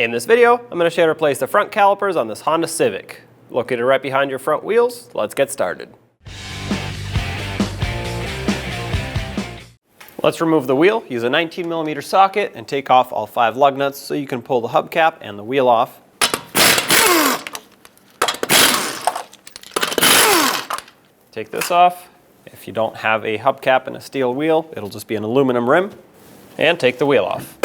In this video, I'm going to show you how to replace the front calipers on this Honda Civic. Located right behind your front wheels, let's get started. Let's remove the wheel. Use a 19mm socket and take off all 5 lug nuts so you can pull the hubcap and the wheel off. Take this off. If you don't have a hubcap and a steel wheel, it'll just be an aluminum rim. And take the wheel off.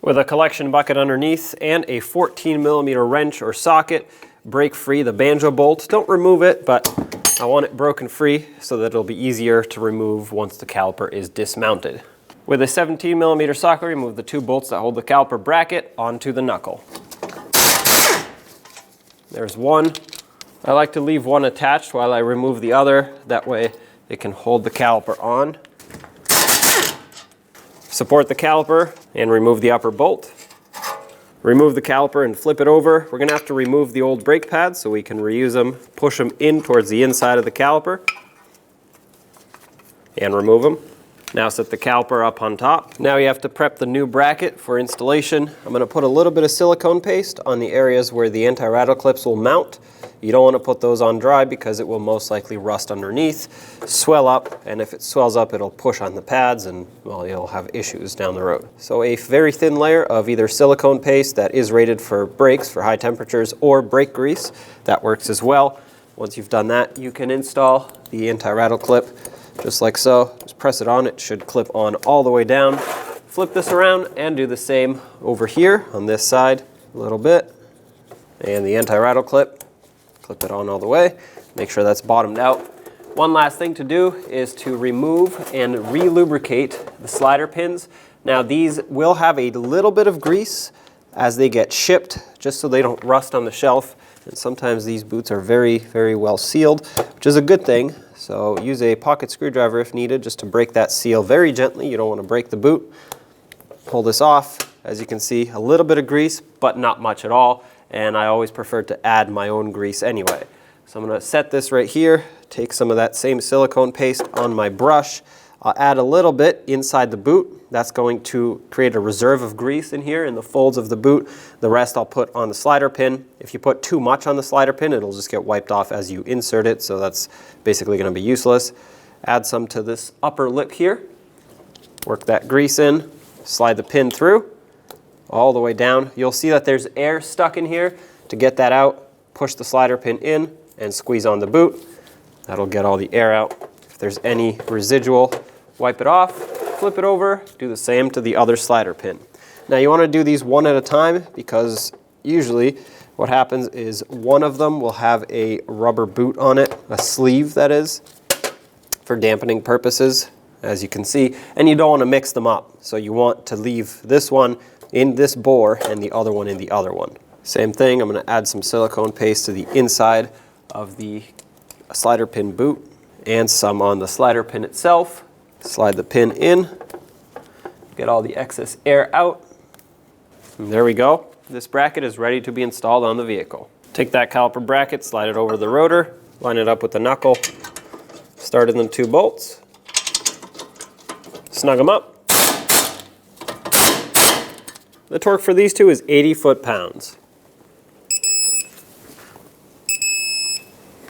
With a collection bucket underneath and a 14mm wrench or socket, break free the banjo bolt. Don't remove it, but I want it broken free so that it'll be easier to remove once the caliper is dismounted. With a 17mm socket, remove the 2 bolts that hold the caliper bracket onto the knuckle. There's one. I like to leave one attached while I remove the other. That way it can hold the caliper on. Support the caliper and remove the upper bolt. Remove the caliper and flip it over. We're going to have to remove the old brake pads so we can reuse them. Push them in towards the inside of the caliper and remove them. Now set the caliper up on top. Now you have to prep the new bracket for installation. I'm going to put a little bit of silicone paste on the areas where the anti-rattle clips will mount. You don't want to put those on dry because it will most likely rust underneath, swell up, and if it swells up it'll push on the pads and, well, you'll have issues down the road. So a very thin layer of either silicone paste that is rated for brakes for high temperatures or brake grease, that works as well. Once you've done that, you can install the anti-rattle clip just like so. Just press it on, it should clip on all the way down. Flip this around and do the same over here on this side a little bit. And the anti-rattle clip. Clip it on all the way, make sure that's bottomed out. One last thing to do is to remove and re-lubricate the slider pins. Now these will have a little bit of grease as they get shipped, just so they don't rust on the shelf. And sometimes these boots are very, very well sealed, which is a good thing. So use a pocket screwdriver if needed, just to break that seal very gently. You don't want to break the boot. Pull this off. As you can see, a little bit of grease, but not much at all. And I always prefer to add my own grease anyway. So I'm going to set this right here, take some of that same silicone paste on my brush. I'll add a little bit inside the boot. That's going to create a reserve of grease in here in the folds of the boot. The rest I'll put on the slider pin. If you put too much on the slider pin, it'll just get wiped off as you insert it, so that's basically going to be useless. Add some to this upper lip here. Work that grease in, slide the pin through. All the way down. You'll see that there's air stuck in here. To get that out, push the slider pin in and squeeze on the boot. That'll get all the air out. If there's any residual, wipe it off, flip it over, do the same to the other slider pin. Now you want to do these one at a time because usually what happens is one of them will have a rubber boot on it, a sleeve that is, for dampening purposes, as you can see, and you don't want to mix them up. So you want to leave this one in this bore and the other one in the other one. Same thing, I'm going to add some silicone paste to the inside of the slider pin boot and some on the slider pin itself. Slide the pin in, get all the excess air out. And there we go. This bracket is ready to be installed on the vehicle. Take that caliper bracket, slide it over the rotor, line it up with the knuckle, start in the 2 bolts, snug them up. The torque for these 2 is 80 foot-pounds.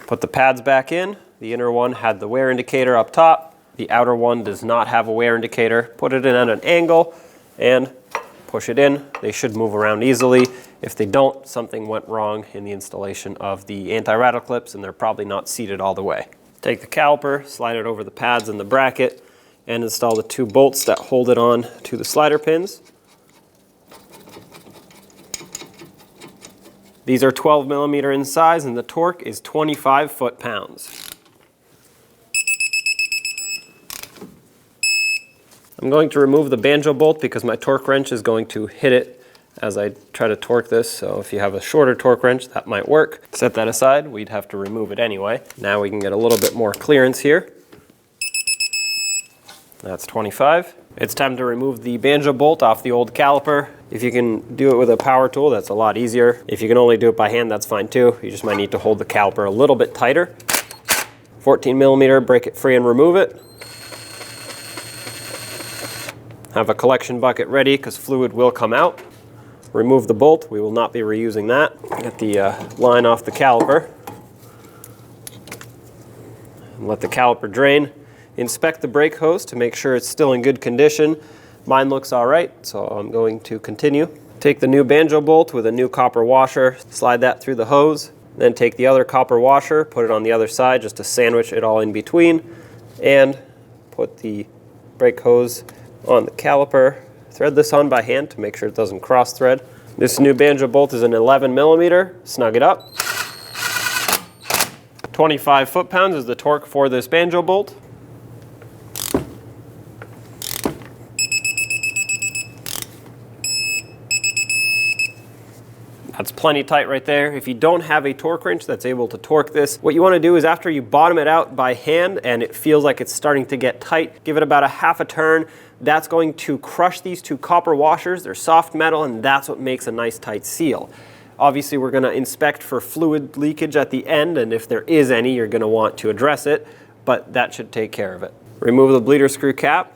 Put the pads back in. The inner one had the wear indicator up top. The outer one does not have a wear indicator. Put it in at an angle and push it in. They should move around easily. If they don't, something went wrong in the installation of the anti-rattle clips and they're probably not seated all the way. Take the caliper, slide it over the pads and the bracket, and install the 2 bolts that hold it on to the slider pins. These are 12mm in size and the torque is 25 foot-pounds. I'm going to remove the banjo bolt because my torque wrench is going to hit it as I try to torque this, so if you have a shorter torque wrench that might work. Set that aside, we'd have to remove it anyway. Now we can get a little bit more clearance here. That's 25. It's time to remove the banjo bolt off the old caliper. If you can do it with a power tool, that's a lot easier. If you can only do it by hand, that's fine too. You just might need to hold the caliper a little bit tighter. 14mm, break it free and remove it. Have a collection bucket ready because fluid will come out. Remove the bolt. We will not be reusing that. Get the line off the caliper. And let the caliper drain. Inspect the brake hose to make sure it's still in good condition. Mine looks all right, so I'm going to continue. Take the new banjo bolt with a new copper washer, slide that through the hose, then take the other copper washer, put it on the other side just to sandwich it all in between, and put the brake hose on the caliper. Thread this on by hand to make sure it doesn't cross thread. This new banjo bolt is an 11 millimeter. Snug it up. 25 foot-pounds is the torque for this banjo bolt. That's plenty tight right there. If you don't have a torque wrench that's able to torque this, what you want to do is after you bottom it out by hand and it feels like it's starting to get tight, give it about a half a turn. That's going to crush these two copper washers. They're soft metal, and that's what makes a nice tight seal. Obviously, we're going to inspect for fluid leakage at the end, and if there is any, you're going to want to address it, but that should take care of it. Remove the bleeder screw cap.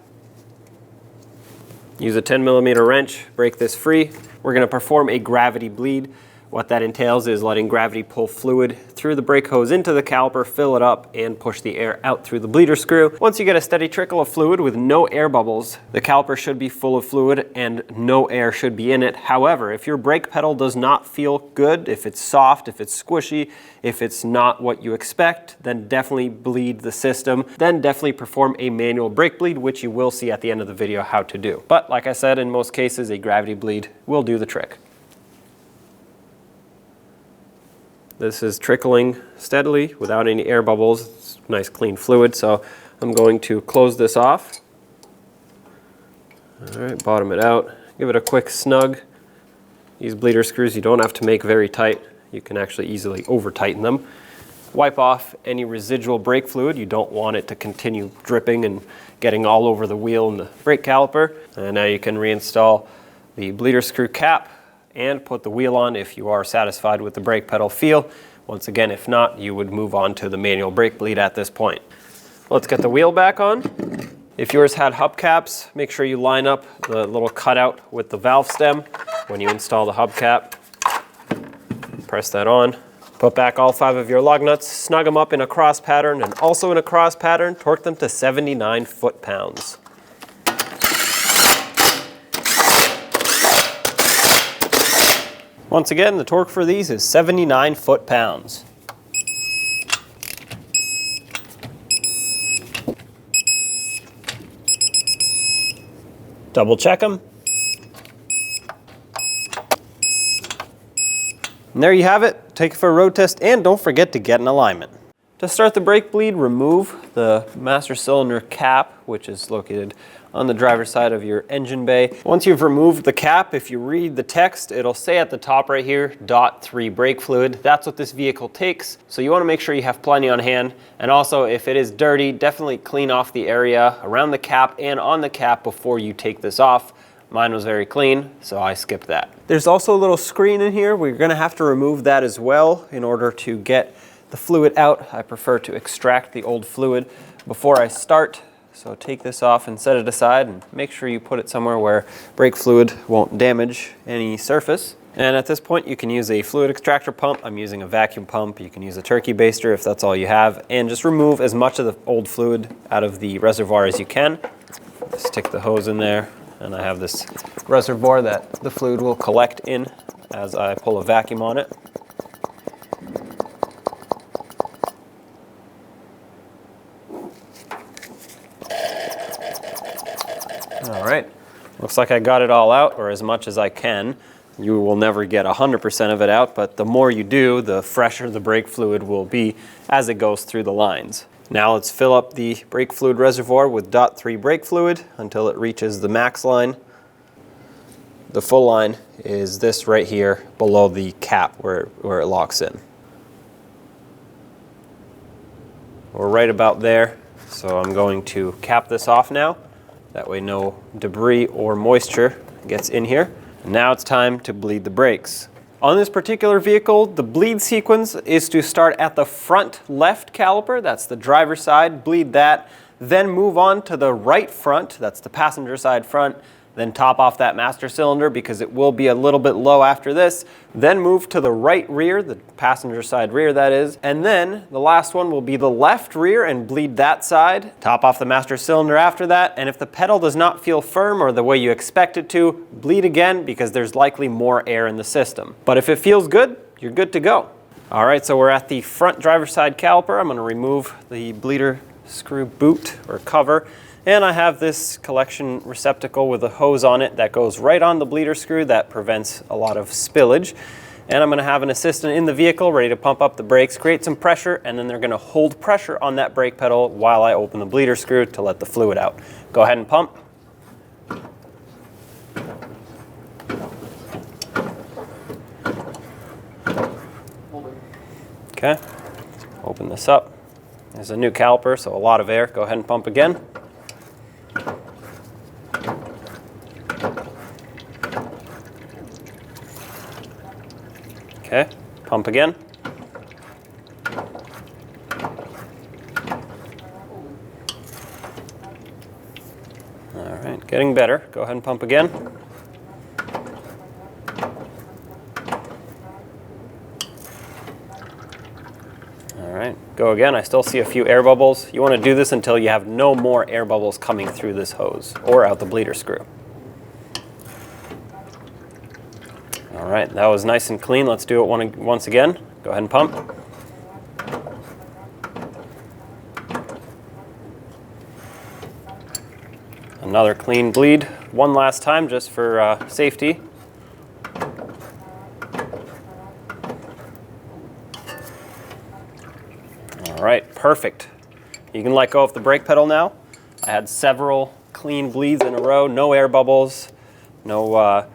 Use a 10 millimeter wrench, break this free. We're going to perform a gravity bleed. What that entails is letting gravity pull fluid through the brake hose into the caliper, fill it up, and push the air out through the bleeder screw. Once you get a steady trickle of fluid with no air bubbles, the caliper should be full of fluid and no air should be in it. However, if your brake pedal does not feel good, if it's soft, if it's squishy, if it's not what you expect, then definitely bleed the system. Then definitely perform a manual brake bleed, which you will see at the end of the video how to do. But like I said, in most cases, a gravity bleed will do the trick. This is trickling steadily without any air bubbles. It's nice clean fluid, so I'm going to close this off. All right, bottom it out. Give it a quick snug. These bleeder screws you don't have to make very tight. You can actually easily over tighten them. Wipe off any residual brake fluid. You don't want it to continue dripping and getting all over the wheel and the brake caliper. And now you can reinstall the bleeder screw cap and put the wheel on if you are satisfied with the brake pedal feel. Once again, if not, you would move on to the manual brake bleed at this point. Let's get the wheel back on. If yours had hubcaps, make sure you line up the little cutout with the valve stem when you install the hubcap. Press that on. Put back all 5 of your lug nuts, snug them up in a cross pattern, and also in a cross pattern, torque them to 79 foot-pounds. Once again, the torque for these is 79 foot-pounds. Double check them. And there you have it. Take it for a road test, and don't forget to get an alignment. To start the brake bleed, remove the master cylinder cap, which is located on the driver's side of your engine bay. Once you've removed the cap, if you read the text, it'll say at the top right here, .3 brake fluid. That's what this vehicle takes. So you want to make sure you have plenty on hand. And also, if it is dirty, definitely clean off the area around the cap and on the cap before you take this off. Mine was very clean, so I skipped that. There's also a little screen in here. We're going to have to remove that as well in order to get the fluid out. I prefer to extract the old fluid before I start. So take this off and set it aside, and make sure you put it somewhere where brake fluid won't damage any surface. And at this point, you can use a fluid extractor pump. I'm using a vacuum pump. You can use a turkey baster if that's all you have, and just remove as much of the old fluid out of the reservoir as you can. Stick the hose in there, and I have this reservoir that the fluid will collect in as I pull a vacuum on it. All right, looks like I got it all out, or as much as I can. You will never get 100% of it out, but the more you do, the fresher the brake fluid will be as it goes through the lines. Now let's fill up the brake fluid reservoir with .3 brake fluid until it reaches the max line. The full line is this right here below the cap where it locks in. We're right about there, so I'm going to cap this off now. That way no debris or moisture gets in here. And now it's time to bleed the brakes. On this particular vehicle, the bleed sequence is to start at the front left caliper, that's the driver's side, bleed that, then move on to the right front, that's the passenger side front, then top off that master cylinder because it will be a little bit low after this. Then move to the right rear, the passenger side rear that is, and then the last one will be the left rear and bleed that side. Top off the master cylinder after that, and if the pedal does not feel firm or the way you expect it to, bleed again because there's likely more air in the system. But if it feels good, you're good to go. All right, so we're at the front driver's side caliper. I'm going to remove the bleeder screw boot or cover. And I have this collection receptacle with a hose on it that goes right on the bleeder screw that prevents a lot of spillage. And I'm going to have an assistant in the vehicle ready to pump up the brakes, create some pressure, and then they're going to hold pressure on that brake pedal while I open the bleeder screw to let the fluid out. Go ahead and pump. Okay, open this up. There's a new caliper, so a lot of air. Go ahead and pump again. Okay, pump again. All right, getting better. Go ahead and pump again. All right, go again. I still see a few air bubbles. You want to do this until you have no more air bubbles coming through this hose or out the bleeder screw. All right, that was nice and clean. Let's do it once again. Go ahead and pump. Another clean bleed. One last time just for safety. All right, perfect. You can let go of the brake pedal now. I had several clean bleeds in a row, no air bubbles, no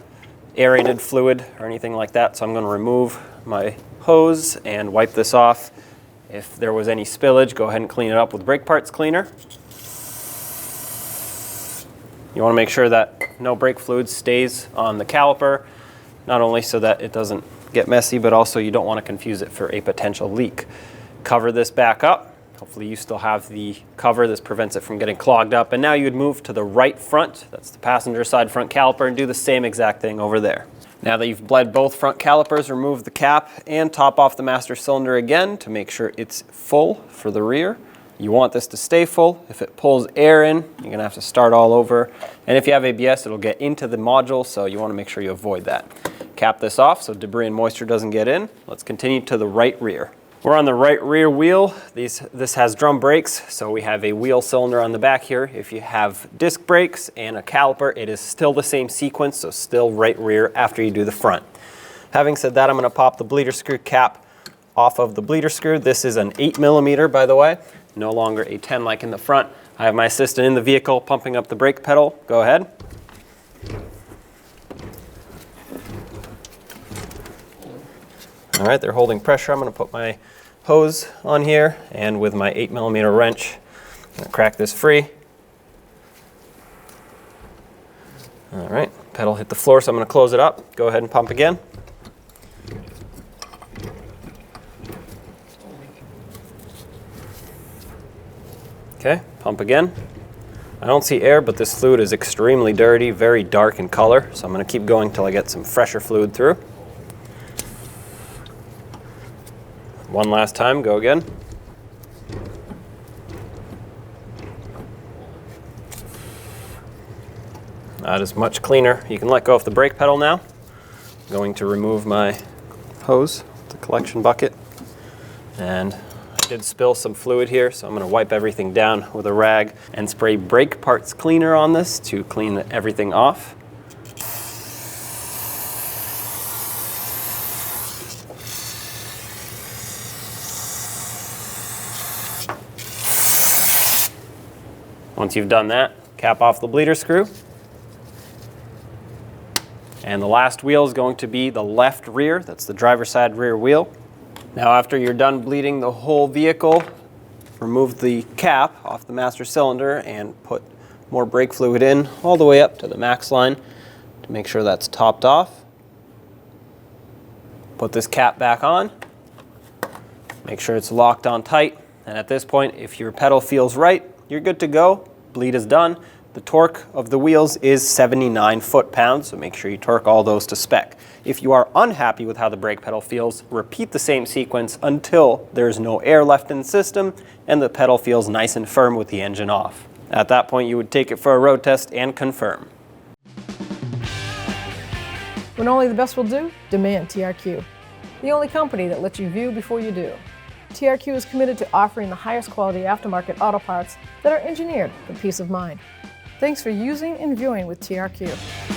aerated fluid or anything like that. So I'm going to remove my hose and wipe this off. If there was any spillage, go ahead and clean it up with brake parts cleaner. You want to make sure that no brake fluid stays on the caliper, not only so that it doesn't get messy, but also you don't want to confuse it for a potential leak. Cover this back up. Hopefully you still have the cover. This prevents it from getting clogged up. And now you would move to the right front. That's the passenger side front caliper, and do the same exact thing over there. Now that you've bled both front calipers, remove the cap and top off the master cylinder again to make sure it's full for the rear. You want this to stay full. If it pulls air in, you're going to have to start all over. And if you have ABS, it'll get into the module, so you want to make sure you avoid that. Cap this off so debris and moisture doesn't get in. Let's continue to the right rear. We're on the right rear wheel. This has drum brakes, so we have a wheel cylinder on the back here. If you have disc brakes and a caliper, it is still the same sequence, so still right rear after you do the front. Having said that, I'm going to pop the bleeder screw cap off of the bleeder screw. This is an 8mm, by the way, no longer a 10 like in the front. I have my assistant in the vehicle pumping up the brake pedal. Go ahead. All right, they're holding pressure. I'm going to put my hose on here, and with my 8mm wrench, I'm going to crack this free. All right, pedal hit the floor, so I'm going to close it up. Go ahead and pump again. Okay, pump again. I don't see air, but this fluid is extremely dirty, very dark in color, so I'm going to keep going until I get some fresher fluid through. One last time, go again. That is much cleaner. You can let go of the brake pedal now. I'm going to remove my hose, the collection bucket, and I did spill some fluid here, so I'm going to wipe everything down with a rag and spray brake parts cleaner on this to clean everything off. Once you've done that, cap off the bleeder screw. And the last wheel is going to be the left rear. That's the driver's side rear wheel. Now after you're done bleeding the whole vehicle, remove the cap off the master cylinder and put more brake fluid in all the way up to the max line to make sure that's topped off. Put this cap back on. Make sure it's locked on tight. And at this point, if your pedal feels right, you're good to go. Bleed is done. The torque of the wheels is 79 foot-pounds, so make sure you torque all those to spec. If you are unhappy with how the brake pedal feels, repeat the same sequence until there's no air left in the system and the pedal feels nice and firm with the engine off. At that point, you would take it for a road test and confirm. When only the best will do, demand TRQ. The only company that lets you view before you do. TRQ is committed to offering the highest quality aftermarket auto parts that are engineered for peace of mind. Thanks for using and viewing with TRQ.